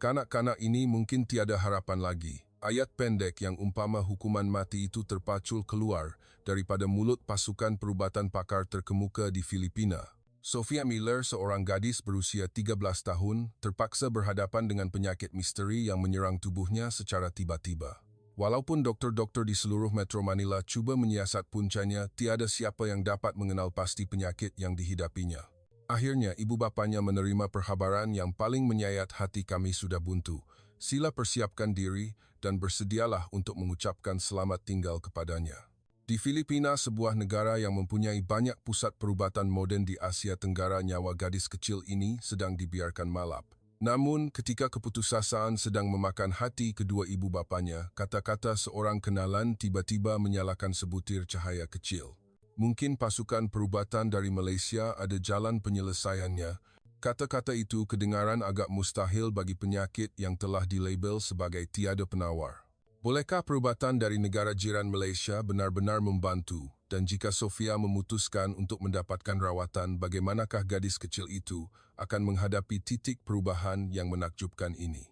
Kanak-kanak ini mungkin tiada harapan lagi. Ayat pendek yang umpama hukuman mati itu terpacul keluar daripada mulut pasukan perubatan pakar terkemuka di Filipina. Sophia Miller, seorang gadis berusia 13 tahun, terpaksa berhadapan dengan penyakit misteri yang menyerang tubuhnya secara tiba-tiba. Walaupun doktor-doktor di seluruh Metro Manila cuba menyiasat puncanya, tiada siapa yang dapat mengenal pasti penyakit yang dihidapinya. Akhirnya, ibu bapanya menerima perhabaran yang paling menyayat hati. Kami sudah buntu. Sila persiapkan diri dan bersedialah untuk mengucapkan selamat tinggal kepadanya. Di Filipina, sebuah negara yang mempunyai banyak pusat perubatan moden di Asia Tenggara, nyawa gadis kecil ini sedang dibiarkan malap. Namun, ketika keputusasaan sedang memakan hati kedua ibu bapanya, kata-kata seorang kenalan tiba-tiba menyalakan sebutir cahaya kecil. Mungkin pasukan perubatan dari Malaysia ada jalan penyelesaiannya. Kata-kata itu kedengaran agak mustahil bagi penyakit yang telah dilabel sebagai tiada penawar. Bolehkah perubatan dari negara jiran Malaysia benar-benar membantu? Dan jika Sophia memutuskan untuk mendapatkan rawatan, bagaimanakah gadis kecil itu akan menghadapi titik perubahan yang menakjubkan ini?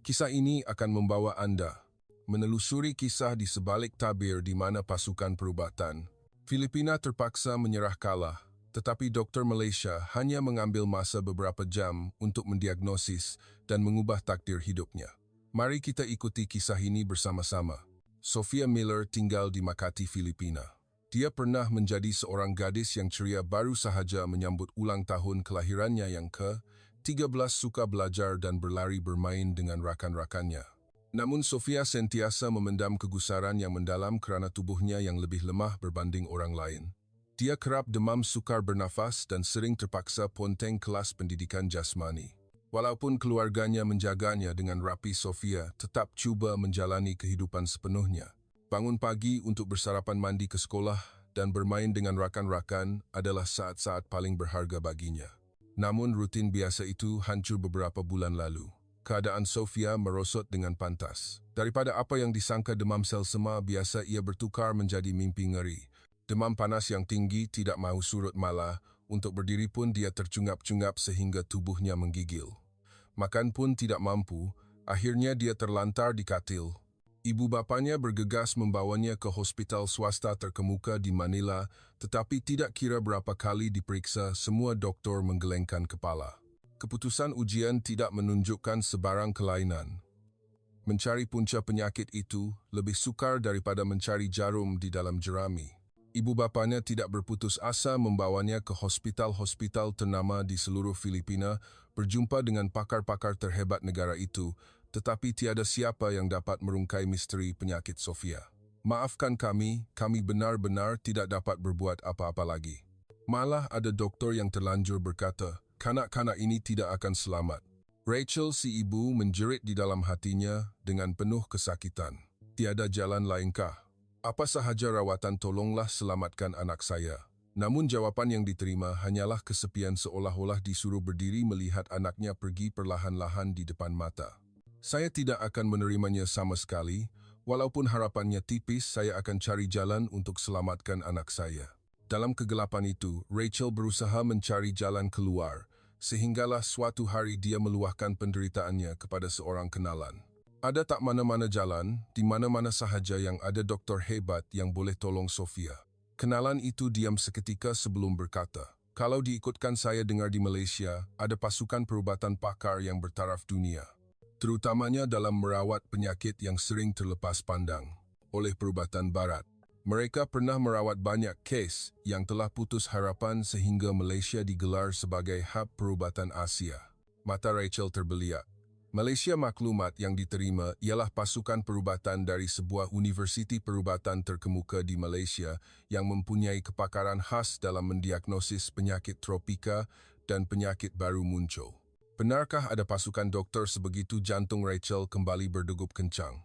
Kisah ini akan membawa Anda menelusuri kisah di sebalik tabir di mana pasukan perubatan Filipina terpaksa menyerah kalah, tetapi doktor Malaysia hanya mengambil masa beberapa jam untuk mendiagnosis dan mengubah takdir hidupnya. Mari kita ikuti kisah ini bersama-sama. Sophia Miller tinggal di Makati, Filipina. Dia pernah menjadi seorang gadis yang ceria baru sahaja menyambut ulang tahun kelahirannya yang ke-13, suka belajar dan berlari bermain dengan rakan-rakannya. Namun Sophia sentiasa memendam kegusaran yang mendalam kerana tubuhnya yang lebih lemah berbanding orang lain. Dia kerap demam sukar bernafas dan sering terpaksa ponteng kelas pendidikan jasmani. Walaupun keluarganya menjaganya dengan rapi, Sophia tetap cuba menjalani kehidupan sepenuhnya. Bangun pagi untuk bersarapan, mandi ke sekolah dan bermain dengan rakan-rakan adalah saat-saat paling berharga baginya. Namun rutin biasa itu hancur beberapa bulan lalu. Keadaan Sophia merosot dengan pantas. Daripada apa yang disangka demam selsema biasa, ia bertukar menjadi mimpi ngeri. Demam panas yang tinggi tidak mahu surut, malah untuk berdiri pun dia tercungap-cungap sehingga tubuhnya menggigil. Makan pun tidak mampu, akhirnya dia terlantar di katil. Ibu bapanya bergegas membawanya ke hospital swasta terkemuka di Manila, tetapi tidak kira berapa kali diperiksa, semua doktor menggelengkan kepala. Keputusan ujian tidak menunjukkan sebarang kelainan. Mencari punca penyakit itu lebih sukar daripada mencari jarum di dalam jerami. Ibu bapanya tidak berputus asa membawanya ke hospital-hospital ternama di seluruh Filipina, berjumpa dengan pakar-pakar terhebat negara itu, tetapi tiada siapa yang dapat merungkai misteri penyakit Sophia. Maafkan kami benar-benar tidak dapat berbuat apa-apa lagi. Malah ada doktor yang terlanjur berkata, kanak-kanak ini tidak akan selamat. Rachel, si ibu, menjerit di dalam hatinya dengan penuh kesakitan. Tiada jalan lainkah? Apa sahaja rawatan, tolonglah selamatkan anak saya. Namun jawapan yang diterima hanyalah kesepian, seolah-olah disuruh berdiri melihat anaknya pergi perlahan-lahan di depan mata. Saya tidak akan menerimanya sama sekali, walaupun harapannya tipis. Saya akan cari jalan untuk selamatkan anak saya. Dalam kegelapan itu, Rachel berusaha mencari jalan keluar, sehinggalah suatu hari dia meluahkan penderitaannya kepada seorang kenalan. Ada tak mana-mana jalan, di mana-mana sahaja yang ada doktor hebat yang boleh tolong Sophia. Kenalan itu diam seketika sebelum berkata, kalau diikutkan, saya dengar di Malaysia ada pasukan perubatan pakar yang bertaraf dunia, terutamanya dalam merawat penyakit yang sering terlepas pandang oleh perubatan barat. Mereka pernah merawat banyak kes yang telah putus harapan sehingga Malaysia digelar sebagai hub perubatan Asia. Mata Rachel terbeliak. Malaysia, maklumat yang diterima ialah pasukan perubatan dari sebuah universiti perubatan terkemuka di Malaysia yang mempunyai kepakaran khas dalam mendiagnosis penyakit tropika dan penyakit baru muncul. Benarkah ada pasukan doktor sebegitu? Jantung Rachel kembali berdegup kencang.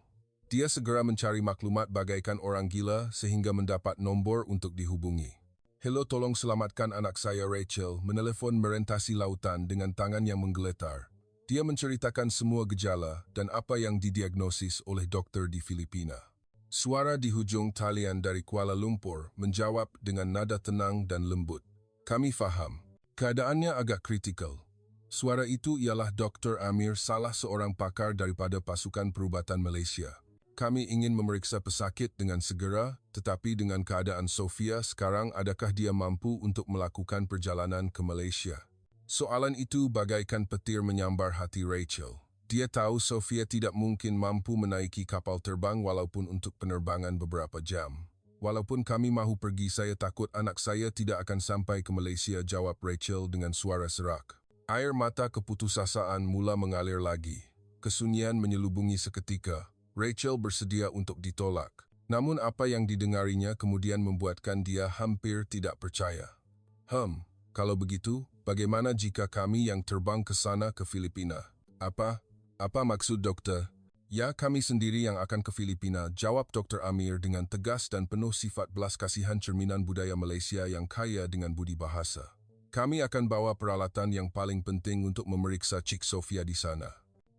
Dia segera mencari maklumat bagaikan orang gila sehingga mendapat nombor untuk dihubungi. Hello, tolong selamatkan anak saya. Rachel menelepon merentasi lautan dengan tangan yang menggeletar. Dia menceritakan semua gejala dan apa yang didiagnosis oleh dokter di Filipina. Suara di hujung talian dari Kuala Lumpur menjawab dengan nada tenang dan lembut. Kami faham. Keadaannya agak kritikal. Suara itu ialah Dr. Amir, salah seorang pakar daripada Pasukan Perubatan Malaysia. Kami ingin memeriksa pesakit dengan segera, tetapi dengan keadaan Sofia sekarang, adakah dia mampu untuk melakukan perjalanan ke Malaysia? Soalan itu bagaikan petir menyambar hati Rachel. Dia tahu Sofia tidak mungkin mampu menaiki kapal terbang walaupun untuk penerbangan beberapa jam. Walaupun kami mahu pergi, saya takut anak saya tidak akan sampai ke Malaysia, jawab Rachel dengan suara serak. Air mata keputusasaan mula mengalir lagi. Kesunyian menyelubungi seketika. Rachel bersedia untuk ditolak. Namun apa yang didengarinya kemudian membuatkan dia hampir tidak percaya. Kalau begitu, bagaimana jika kami yang terbang ke sana, ke Filipina? Apa maksud doktor? Ya, kami sendiri yang akan ke Filipina, jawab Dr. Amir dengan tegas dan penuh sifat belas kasihan, cerminan budaya Malaysia yang kaya dengan budi bahasa. Kami akan bawa peralatan yang paling penting untuk memeriksa Cik Sofia di sana.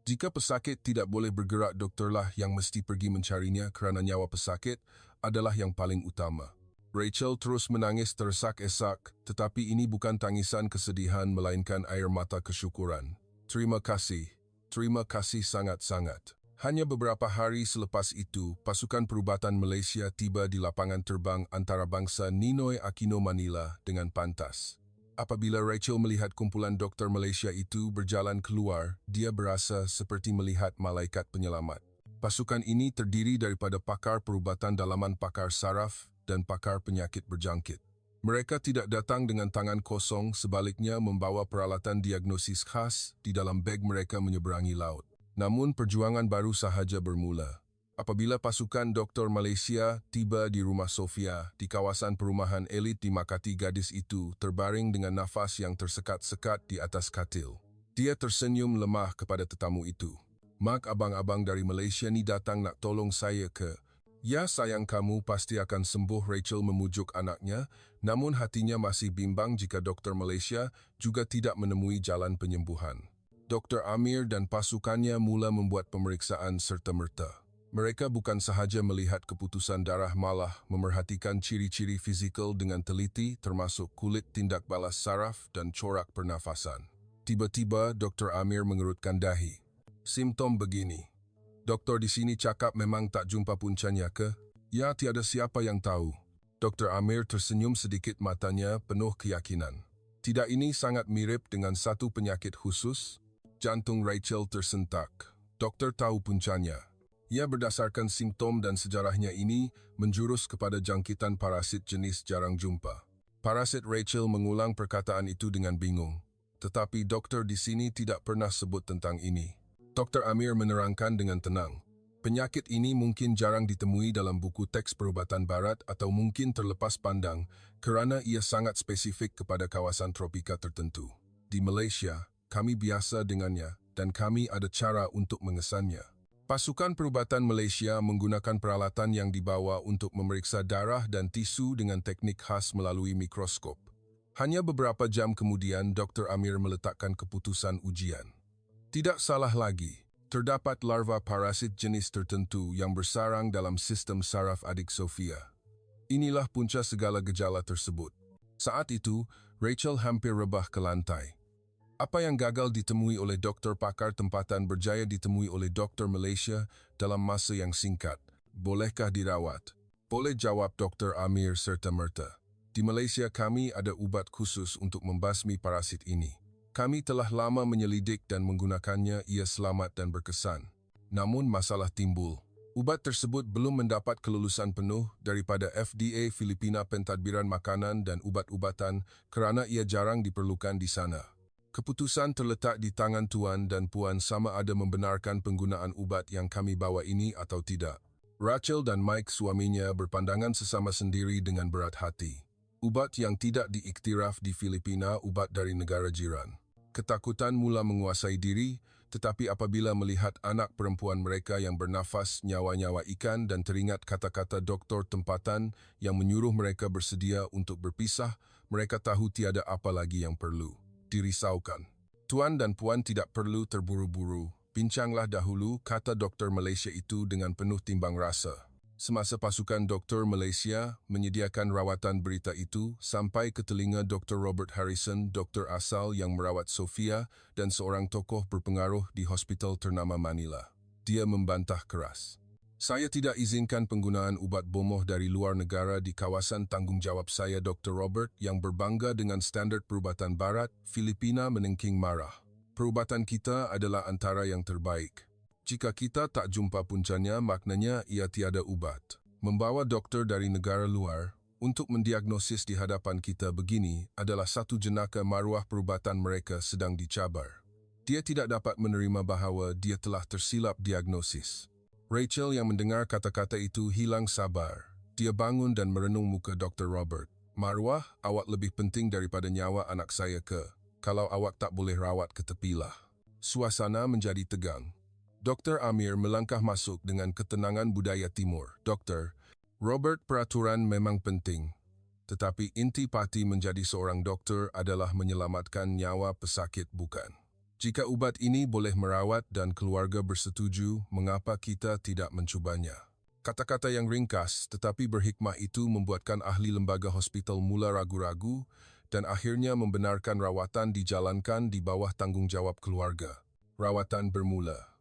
Jika pesakit tidak boleh bergerak, doktorlah yang mesti pergi mencarinya kerana nyawa pesakit adalah yang paling utama. Rachel terus menangis tersesak-esak, tetapi ini bukan tangisan kesedihan melainkan air mata kesyukuran. Terima kasih sangat-sangat. Hanya beberapa hari selepas itu, Pasukan Perubatan Malaysia tiba di lapangan terbang antarabangsa Ninoy Aquino, Manila dengan pantas. Apabila Rachel melihat kumpulan doktor Malaysia itu berjalan keluar, dia berasa seperti melihat malaikat penyelamat. Pasukan ini terdiri daripada pakar perubatan dalaman, pakar saraf dan pakar penyakit berjangkit. Mereka tidak datang dengan tangan kosong, sebaliknya membawa peralatan diagnosis khas di dalam beg mereka menyeberangi laut. Namun perjuangan baru sahaja bermula. Apabila pasukan doktor Malaysia tiba di rumah Sofia, di kawasan perumahan elit di Makati, gadis itu terbaring dengan nafas yang tersekat-sekat di atas katil. Dia tersenyum lemah kepada tetamu itu. "Mak, abang-abang dari Malaysia ni datang nak tolong saya ke?" "Ya sayang, kamu pasti akan sembuh," Rachel memujuk anaknya, namun hatinya masih bimbang jika doktor Malaysia juga tidak menemui jalan penyembuhan. Dr. Amir dan pasukannya mula membuat pemeriksaan serta-merta. Mereka bukan sahaja melihat keputusan darah, malah memerhatikan ciri-ciri fizikal dengan teliti, termasuk kulit, tindak balas saraf dan corak pernafasan. Tiba-tiba Dr. Amir mengerutkan dahi. "Simptom begini. Doktor di sini cakap memang tak jumpa puncanya ke?" "Ya, tiada siapa yang tahu." Dr. Amir tersenyum sedikit, matanya penuh keyakinan. "Tidak, ini sangat mirip dengan satu penyakit khusus." Jantung Rachel tersentak. Doktor tahu puncanya. Ia berdasarkan simptom dan sejarahnya ini menjurus kepada jangkitan parasit jenis jarang jumpa. Parasit, Rachel mengulang perkataan itu dengan bingung. "Tetapi doktor di sini tidak pernah sebut tentang ini." Dr. Amir menerangkan dengan tenang. "Penyakit ini mungkin jarang ditemui dalam buku teks perubatan barat atau mungkin terlepas pandang kerana ia sangat spesifik kepada kawasan tropika tertentu. Di Malaysia, kami biasa dengannya dan kami ada cara untuk mengesannya." Pasukan Perubatan Malaysia menggunakan peralatan yang dibawa untuk memeriksa darah dan tisu dengan teknik khas melalui mikroskop. Hanya beberapa jam kemudian, Dr. Amir meletakkan keputusan ujian. Tidak salah lagi, terdapat larva parasit jenis tertentu yang bersarang dalam sistem saraf adik Sofia. Inilah punca segala gejala tersebut. Saat itu, Rachel hampir rebah ke lantai. Apa yang gagal ditemui oleh doktor pakar tempatan berjaya ditemui oleh doktor Malaysia dalam masa yang singkat. "Bolehkah dirawat?" "Boleh," jawab Dr. Amir serta-merta. "Di Malaysia kami ada ubat khusus untuk membasmi parasit ini. Kami telah lama menyelidik dan menggunakannya, ia selamat dan berkesan. Namun masalah timbul. Ubat tersebut belum mendapat kelulusan penuh daripada FDA Filipina Pentadbiran Makanan dan Ubat-ubatan kerana ia jarang diperlukan di sana. Keputusan terletak di tangan Tuan dan Puan sama ada membenarkan penggunaan ubat yang kami bawa ini atau tidak." Rachel dan Mike, suaminya, berpandangan sesama sendiri dengan berat hati. Ubat yang tidak diiktiraf di Filipina, ubat dari negara jiran. Ketakutan mula menguasai diri, tetapi apabila melihat anak perempuan mereka yang bernafas nyawa-nyawa ikan dan teringat kata-kata doktor tempatan yang menyuruh mereka bersedia untuk berpisah, mereka tahu tiada apa lagi yang perlu dirisaukan. "Tuan dan Puan tidak perlu terburu-buru. Bincanglah dahulu," kata doktor Malaysia itu dengan penuh timbang rasa. Semasa pasukan doktor Malaysia menyediakan rawatan, berita itu sampai ke telinga Dr. Robert Harrison, doktor asal yang merawat Sofia dan seorang tokoh berpengaruh di hospital ternama Manila. Dia membantah keras. Saya tidak izinkan penggunaan ubat bomoh dari luar negara di kawasan tanggungjawab saya. Dr. Robert yang berbangga dengan standard perubatan barat, Filipina menengking marah. Perubatan kita adalah antara yang terbaik. Jika kita tak jumpa puncanya, maknanya ia tiada ubat. Membawa doktor dari negara luar untuk mendiagnosis di hadapan kita begini adalah satu jenaka maruah perubatan mereka sedang dicabar. Dia tidak dapat menerima bahawa dia telah tersilap diagnosis. Rachel yang mendengar kata-kata itu hilang sabar. Dia bangun dan merenung muka Dr. Robert. Maruah, awak lebih penting daripada nyawa anak saya ke? Kalau awak tak boleh rawat ke tepilah. Suasana menjadi tegang. Dr. Amir melangkah masuk dengan ketenangan budaya timur. Doktor, Robert, peraturan memang penting. Tetapi intipati menjadi seorang doktor adalah menyelamatkan nyawa pesakit, bukan? Jika ubat ini boleh merawat dan keluarga bersetuju, mengapa kita tidak mencubanya? Kata-kata yang ringkas tetapi berhikmah itu membuatkan ahli lembaga hospital mula ragu-ragu dan akhirnya membenarkan rawatan dijalankan di bawah tanggungjawab keluarga. Rawatan bermula.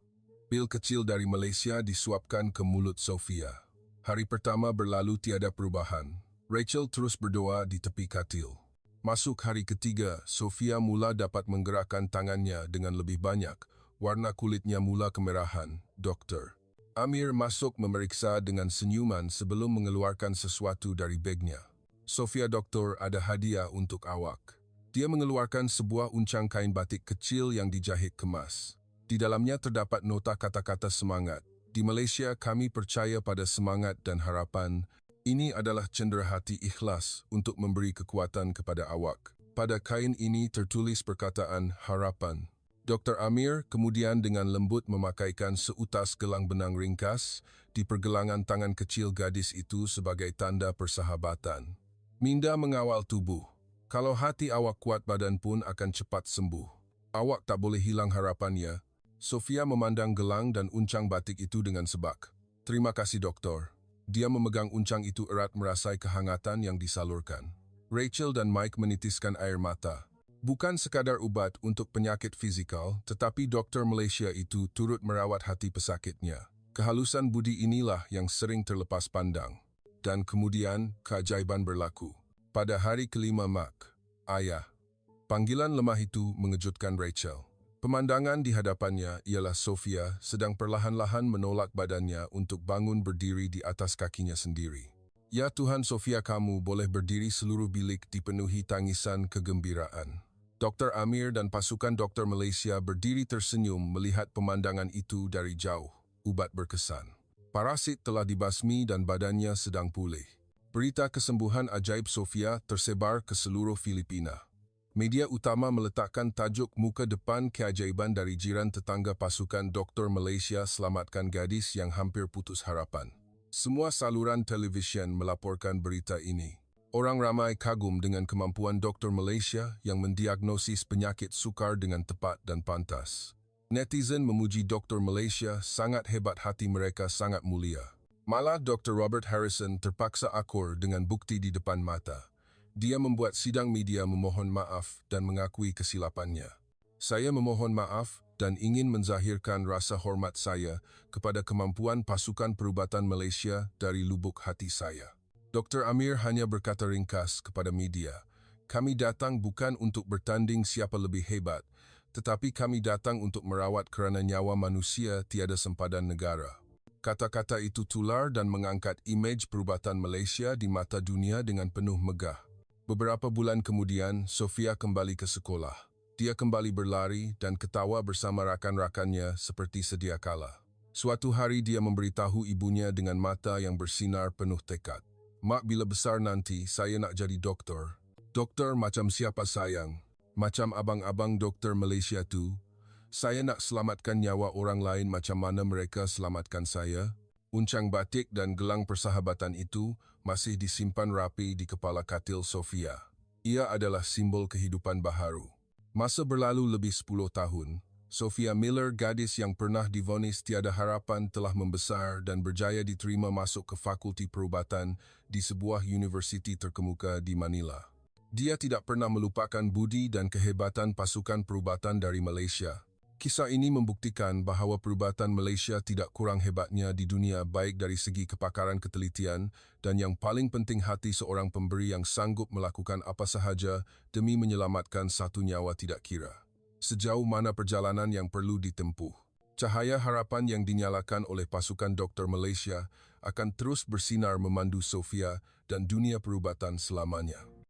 Pil kecil dari Malaysia disuapkan ke mulut Sofia. Hari pertama berlalu tiada perubahan. Rachel terus berdoa di tepi katil. Masuk hari ketiga, Sofia mula dapat menggerakkan tangannya dengan lebih banyak. Warna kulitnya mula kemerahan. Doktor Amir masuk memeriksa dengan senyuman sebelum mengeluarkan sesuatu dari bagnya. Sofia, doktor, ada hadiah untuk awak. Dia mengeluarkan sebuah uncang kain batik kecil yang dijahit kemas. Di dalamnya terdapat nota kata-kata semangat. Di Malaysia kami percaya pada semangat dan harapan. Ini adalah cenderahati ikhlas untuk memberi kekuatan kepada awak. Pada kain ini tertulis perkataan harapan. Dr. Amir kemudian dengan lembut memakaikan seutas gelang benang ringkas di pergelangan tangan kecil gadis itu sebagai tanda persahabatan. Minda mengawal tubuh. Kalau hati awak kuat, badan pun akan cepat sembuh. Awak tak boleh hilang harapannya. Sofia memandang gelang dan uncang batik itu dengan sebak. Terima kasih, doktor. Dia memegang uncang itu erat, merasai kehangatan yang disalurkan. Rachel dan Mike menitiskan air mata. Bukan sekadar ubat untuk penyakit fizikal, tetapi doktor Malaysia itu turut merawat hati pesakitnya. Kehalusan budi inilah yang sering terlepas pandang. Dan kemudian, keajaiban berlaku. Pada hari kelima, Mak, ayah. Panggilan lemah itu mengejutkan Rachel. Pemandangan di hadapannya ialah Sofia sedang perlahan-lahan menolak badannya untuk bangun berdiri di atas kakinya sendiri. Ya Tuhan, Sofia, kamu boleh berdiri. Seluruh bilik dipenuhi tangisan kegembiraan. Dr. Amir dan pasukan doktor Malaysia berdiri tersenyum melihat pemandangan itu dari jauh. Ubat berkesan. Parasit telah dibasmi dan badannya sedang pulih. Berita kesembuhan ajaib Sofia tersebar ke seluruh Filipina. Media utama meletakkan tajuk muka depan keajaiban dari jiran tetangga pasukan doktor Malaysia selamatkan gadis yang hampir putus harapan. Semua saluran televisyen melaporkan berita ini. Orang ramai kagum dengan kemampuan doktor Malaysia yang mendiagnosis penyakit sukar dengan tepat dan pantas. Netizen memuji doktor Malaysia, sangat hebat, hati mereka sangat mulia. Malah Dr. Robert Harrison terpaksa akur dengan bukti di depan mata. Dia membuat sidang media memohon maaf dan mengakui kesilapannya. Saya memohon maaf dan ingin menzahirkan rasa hormat saya kepada kemampuan pasukan perubatan Malaysia dari lubuk hati saya. Dr. Amir hanya berkata ringkas kepada media, kami datang bukan untuk bertanding siapa lebih hebat, tetapi kami datang untuk merawat kerana nyawa manusia tiada sempadan negara. Kata-kata itu tular dan mengangkat imej perubatan Malaysia di mata dunia dengan penuh megah. Beberapa bulan kemudian, Sofia kembali ke sekolah. Dia kembali berlari dan ketawa bersama rakan-rakannya seperti sedia kala. Suatu hari dia memberitahu ibunya dengan mata yang bersinar penuh tekad. Mak, bila besar nanti saya nak jadi doktor. Doktor macam siapa sayang? Macam abang-abang doktor Malaysia tu. Saya nak selamatkan nyawa orang lain macam mana mereka selamatkan saya. Uncang batik dan gelang persahabatan itu masih disimpan rapi di kepala katil Sofia. Ia adalah simbol kehidupan baharu. Masa berlalu lebih 10 tahun. Sophia Miller, gadis yang pernah divonis tiada harapan, telah membesar dan berjaya diterima masuk ke Fakulti Perubatan di sebuah universiti terkemuka di Manila. Dia tidak pernah melupakan budi dan kehebatan pasukan perubatan dari Malaysia. Kisah ini membuktikan bahawa perubatan Malaysia tidak kurang hebatnya di dunia, baik dari segi kepakaran ketelitian dan yang paling penting hati seorang pemberi yang sanggup melakukan apa sahaja demi menyelamatkan satu nyawa tidak kira. Sejauh mana perjalanan yang perlu ditempuh? Cahaya harapan yang dinyalakan oleh pasukan doktor Malaysia akan terus bersinar memandu Sophia dan dunia perubatan selamanya.